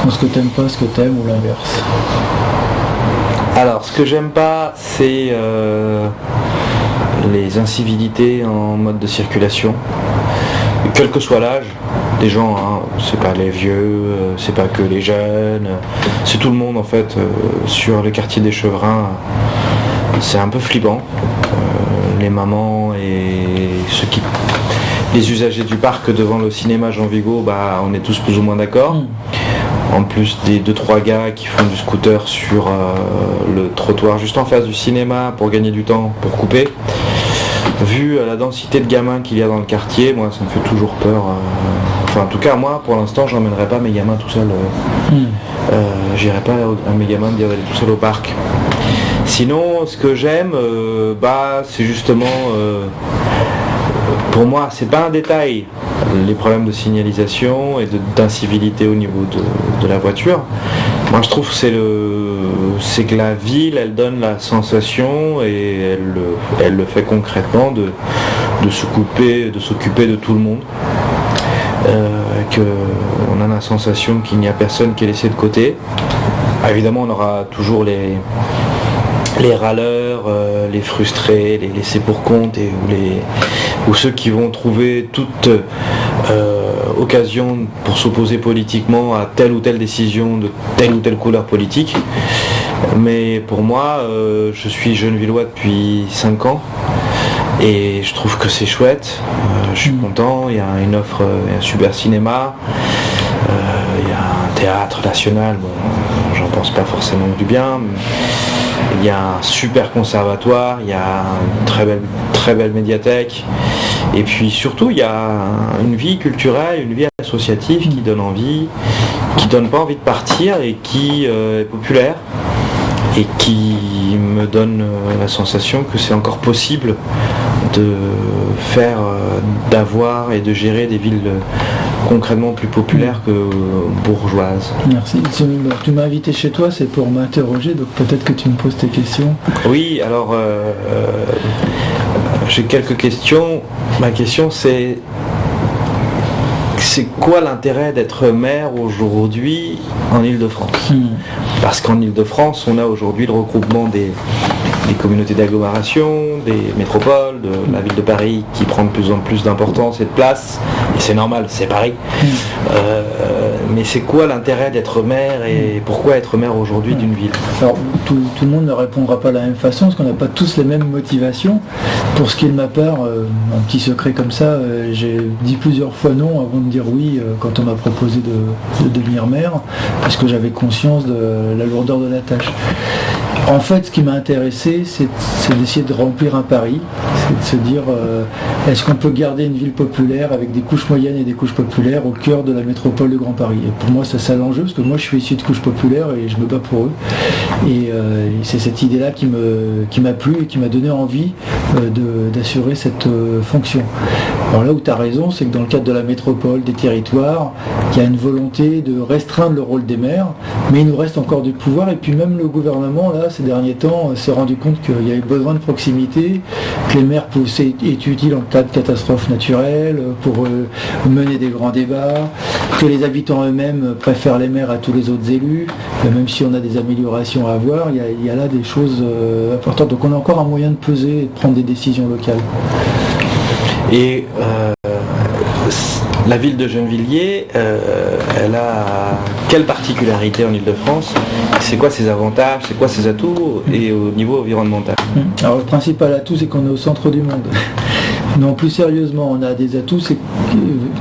Ce que t'aimes pas, ce que t'aimes ou l'inverse. Alors, ce que j'aime pas, c'est les incivilités en mode de circulation, quel que soit l'âge des gens, hein. C'est pas les vieux, c'est pas que les jeunes, c'est tout le monde en fait. Sur le quartier des Chevrins, c'est un peu flippant. Les mamans et les usagers du parc devant le cinéma Jean Vigo, on est tous plus ou moins d'accord. En plus des 2-3 gars qui font du scooter sur le trottoir juste en face du cinéma pour gagner du temps, pour couper. Vu la densité de gamins qu'il y a dans le quartier, moi ça me fait toujours peur. Enfin en tout cas moi pour l'instant j'emmènerai pas mes gamins tout seul. J'irai pas à mes gamins me dire d'aller tout seul au parc. Sinon ce que j'aime, c'est justement pour moi c'est pas un détail, les problèmes de signalisation et d'incivilité au niveau de la voiture. Moi je trouve que c'est que la ville elle donne la sensation et elle le fait concrètement de s'occuper de tout le monde. On a la sensation qu'il n'y a personne qui est laissé de côté. Évidemment on aura toujours les râleurs, les frustrés, les laissés pour compte ou ceux qui vont trouver toute occasion pour s'opposer politiquement à telle ou telle décision de telle ou telle couleur politique. Mais pour moi, je suis Gennevillois depuis 5 ans et je trouve que c'est chouette. Je suis content, il y a une offre, un super cinéma, il y a un théâtre national, j'en pense pas forcément du bien. Il y a un super conservatoire, il y a une très belle médiathèque. Et puis surtout, il y a une vie culturelle, une vie associative qui donne envie, qui donne pas envie de partir et qui est populaire et qui me donne la sensation que c'est encore possible de faire, d'avoir et de gérer des villes concrètement plus populaires que bourgeoises. Merci. Tu m'as invité chez toi, c'est pour m'interroger, donc peut-être que tu me poses tes questions. Oui, alors j'ai quelques questions. Ma question c'est quoi l'intérêt d'être maire aujourd'hui en Île-de-France ? Parce qu'en Île-de-France, on a aujourd'hui le regroupement des communautés d'agglomération, des métropoles, de la ville de Paris qui prend de plus en plus d'importance et de place, et c'est normal, c'est Paris. Mais c'est quoi l'intérêt d'être maire et pourquoi être maire aujourd'hui d'une ville ? Alors tout le monde ne répondra pas de la même façon parce qu'on n'a pas tous les mêmes motivations. Pour ce qui est de ma part, un petit secret comme ça, j'ai dit plusieurs fois non avant de dire oui quand on m'a proposé de devenir maire, parce que j'avais conscience de la lourdeur de la tâche. En fait, ce qui m'a intéressé, c'est d'essayer de remplir un pari, c'est de se dire est-ce qu'on peut garder une ville populaire avec des couches moyennes et des couches populaires au cœur de la métropole de Grand Paris. Et pour moi, c'est ça l'enjeu, parce que moi, je suis issu de couches populaires et je me bats pour eux. Et c'est cette idée-là qui m'a plu et qui m'a donné envie d'assurer cette fonction. Alors là où tu as raison, c'est que dans le cadre de la métropole, des territoires, il y a une volonté de restreindre le rôle des maires, mais il nous reste encore du pouvoir, et puis même le gouvernement, là, ces derniers temps, s'est rendu compte qu'il y avait besoin de proximité, que les maires étaient utiles en cas de catastrophe naturelle, pour mener des grands débats, que les habitants eux-mêmes préfèrent les maires à tous les autres élus, même si on a des améliorations à avoir, il y a là des choses importantes. Donc on a encore un moyen de peser et de prendre des décisions locales. Et la ville de Gennevilliers, elle a quelle particularité en Île-de-France ? C'est quoi ses avantages, c'est quoi ses atouts et au niveau environnemental ? Alors le principal atout, c'est qu'on est au centre du monde. Non, plus sérieusement, on a des atouts, c'est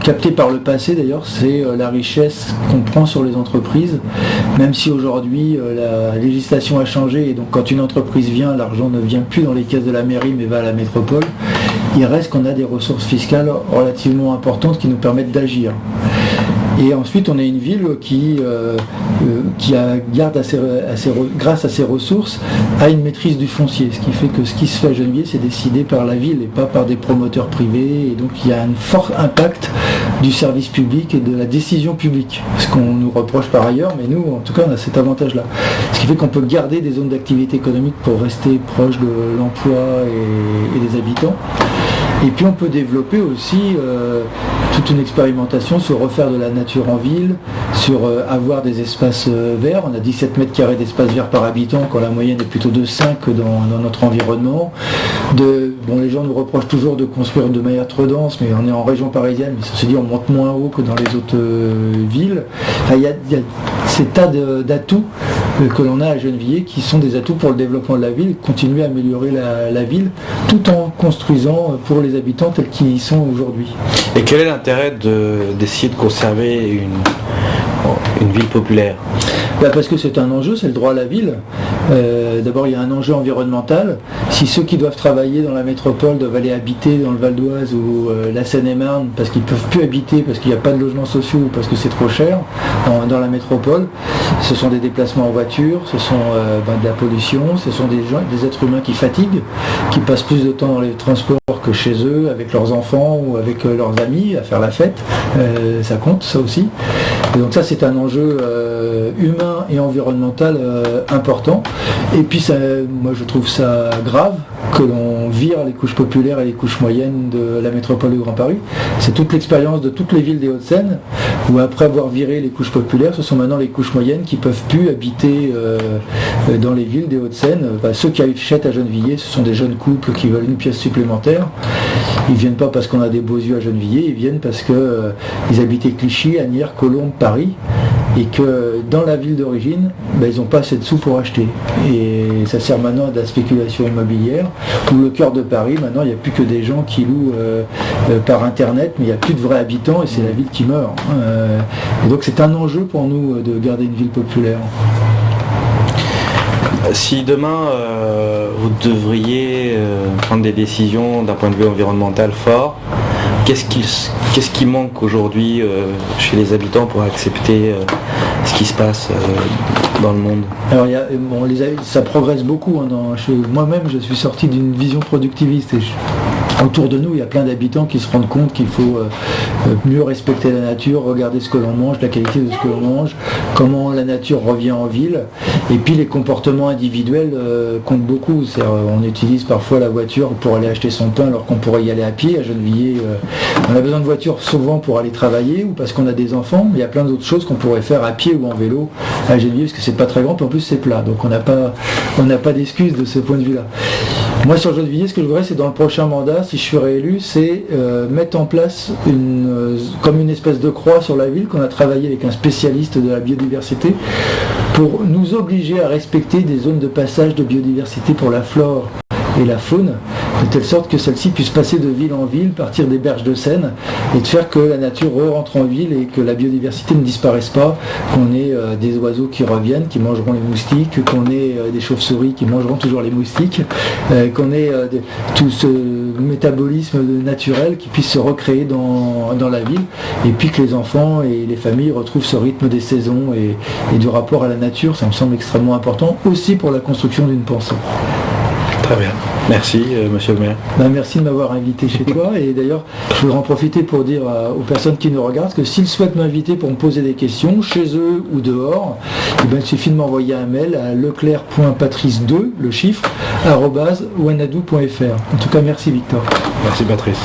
capté par le passé d'ailleurs, c'est la richesse qu'on prend sur les entreprises, même si aujourd'hui la législation a changé et donc quand une entreprise vient, l'argent ne vient plus dans les caisses de la mairie mais va à la métropole. Il reste qu'on a des ressources fiscales relativement importantes qui nous permettent d'agir. Et ensuite, on est une ville qui garde grâce à ses ressources, a une maîtrise du foncier. Ce qui fait que ce qui se fait à Gennevilliers, c'est décidé par la ville et pas par des promoteurs privés. Et donc, il y a un fort impact du service public et de la décision publique. Ce qu'on nous reproche par ailleurs, mais nous, en tout cas, on a cet avantage-là. Ce qui fait qu'on peut garder des zones d'activité économique pour rester proche de l'emploi et des habitants. Et puis on peut développer aussi toute une expérimentation sur refaire de la nature en ville, sur avoir des espaces verts. On a 17 mètres carrés d'espace vert par habitant, quand la moyenne est plutôt de 5 dans notre environnement. Les gens nous reprochent toujours de construire de manière trop dense, mais on est en région parisienne, mais ça se dit on monte moins haut que dans les autres villes. Il y a ces tas d'atouts que l'on a à Gennevilliers qui sont des atouts pour le développement de la ville, continuer à améliorer la ville tout en construisant pour les habitants tels qu'ils y sont aujourd'hui. Et quel est l'intérêt d'essayer de conserver une ville populaire ? Parce que c'est un enjeu, c'est le droit à la ville. D'abord, il y a un enjeu environnemental. Si ceux qui doivent travailler dans la métropole doivent aller habiter dans le Val d'Oise ou la Seine-et-Marne parce qu'ils ne peuvent plus habiter, parce qu'il n'y a pas de logements sociaux ou parce que c'est trop cher dans la métropole, ce sont des déplacements en voiture, ce sont de la pollution, ce sont des êtres humains qui fatiguent, qui passent plus de temps dans les transports que chez eux, avec leurs enfants ou avec leurs amis, à faire la fête. Ça compte, ça aussi. Et donc ça, c'est un enjeu humain et environnemental important. Et puis moi je trouve ça grave que l'on vire les couches populaires et les couches moyennes de la métropole du Grand Paris. C'est toute l'expérience de toutes les villes des Hauts-de-Seine, où après avoir viré les couches populaires, ce sont maintenant les couches moyennes qui ne peuvent plus habiter dans les villes des Hauts-de-Seine. Ceux qui achètent à Gennevilliers, ce sont des jeunes couples qui veulent une pièce supplémentaire. Ils ne viennent pas parce qu'on a des beaux yeux à Gennevilliers, ils viennent parce qu'ils habitaient Clichy, Asnières, Colombes, Paris, et que dans la ville d'origine, ils n'ont pas assez de sous pour acheter. Et ça sert maintenant à de la spéculation immobilière, où le cœur de Paris, maintenant, il n'y a plus que des gens qui louent par Internet, mais il n'y a plus de vrais habitants, et c'est la ville qui meurt. Et donc c'est un enjeu pour nous de garder une ville populaire. Si demain vous devriez prendre des décisions d'un point de vue environnemental fort, qu'est-ce qui manque aujourd'hui chez les habitants pour accepter ce qui se passe dans le monde ? Alors ça progresse beaucoup. Moi-même, je suis sorti d'une vision productiviste. Autour de nous, il y a plein d'habitants qui se rendent compte qu'il faut mieux respecter la nature, regarder ce que l'on mange, la qualité de ce que l'on mange, comment la nature revient en ville. Et puis les comportements individuels comptent beaucoup. On utilise parfois la voiture pour aller acheter son pain alors qu'on pourrait y aller à pied. À Gennevilliers, on a besoin de voiture souvent pour aller travailler ou parce qu'on a des enfants. Il y a plein d'autres choses qu'on pourrait faire à pied ou en vélo à Gennevilliers parce que c'est pas très grand, puis en plus c'est plat. Donc on n'a pas d'excuse de ce point de vue-là. Moi sur Gennevilliers, ce que je voudrais, c'est dans le prochain mandat, si je suis réélu, c'est mettre en place comme une espèce de croix sur la ville qu'on a travaillé avec un spécialiste de la biodiversité pour nous obliger à respecter des zones de passage de biodiversité pour la flore et la faune, de telle sorte que celle-ci puisse passer de ville en ville, partir des berges de Seine, et de faire que la nature rentre en ville et que la biodiversité ne disparaisse pas, qu'on ait des oiseaux qui reviennent, qui mangeront les moustiques, qu'on ait des chauves-souris qui mangeront toujours les moustiques, qu'on ait tout ce métabolisme naturel qui puisse se recréer dans la ville, et puis que les enfants et les familles retrouvent ce rythme des saisons et du rapport à la nature. Ça me semble extrêmement important, aussi pour la construction d'une pensée. Très bien. Merci, monsieur le maire. Merci de m'avoir invité chez toi. Et d'ailleurs, je voudrais en profiter pour dire aux personnes qui nous regardent que s'ils souhaitent m'inviter pour me poser des questions, chez eux ou dehors, il suffit de m'envoyer un mail à leclerc.patrice2, le chiffre, @wanadoo.fr. En tout cas, merci Victor. Merci Patrice.